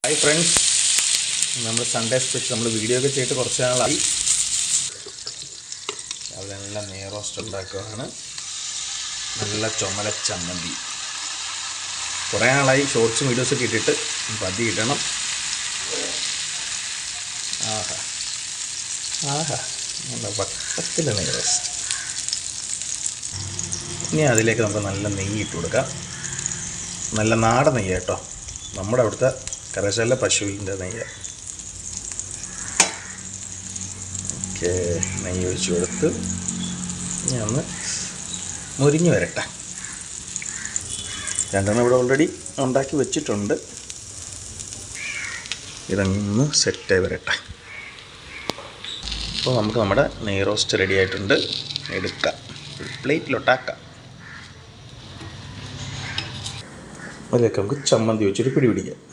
Hi friends, നമ്മൾ Sunday special നമ്മൾ video ഒക്കെ ചെയ്തിട്ട് കുറച്ച് നാളായി. അവിടെ നല്ല നെയ് റോസ്റ്റ് ഉണ്ടാക്കുകയാണ്. നല്ല ചുമല ചമ്മന്തി. കുറേ നാളായി ഷോർട്സും വീഡിയോസൊക്കെ ഇട്ടിട്ട് പതി ഇടണം. ആഹാ ആഹാ നല്ല വട്ടത്തിലെ നെയ് റോസ്റ്റ്. ഇനി അതിലേക്ക് നമുക്ക് നല്ല നെയ്യ് ഇട്ട് കൊടുക്കാം. നല്ല നാടൻ നെയ്യ് കേട്ടോ, നമ്മുടെ അവിടുത്തെ കരശാല പശുവിൻ്റെ നെയ്യ്. ഓക്കെ, നെയ്യ് ഒഴിച്ച് കൊടുത്ത് ഞാൻ ഒന്ന് മുരിഞ്ഞ് വരട്ടെ. രണ്ടെണ്ണം ഇവിടെ ഓൾറെഡി ഉണ്ടാക്കി വെച്ചിട്ടുണ്ട്. ഇതൊന്ന് സെറ്റായി വരട്ടെ. അപ്പോൾ നമുക്ക് നമ്മുടെ നെയ് റോസ്റ്റ് റെഡി ആയിട്ടുണ്ട്. എടുക്കാം, പ്ലേറ്റിലൊട്ടാക്കാം. അതിലേക്ക് നമുക്ക് ചമ്മന്തി വെച്ചൊരു പിടി പിടിക്കാം.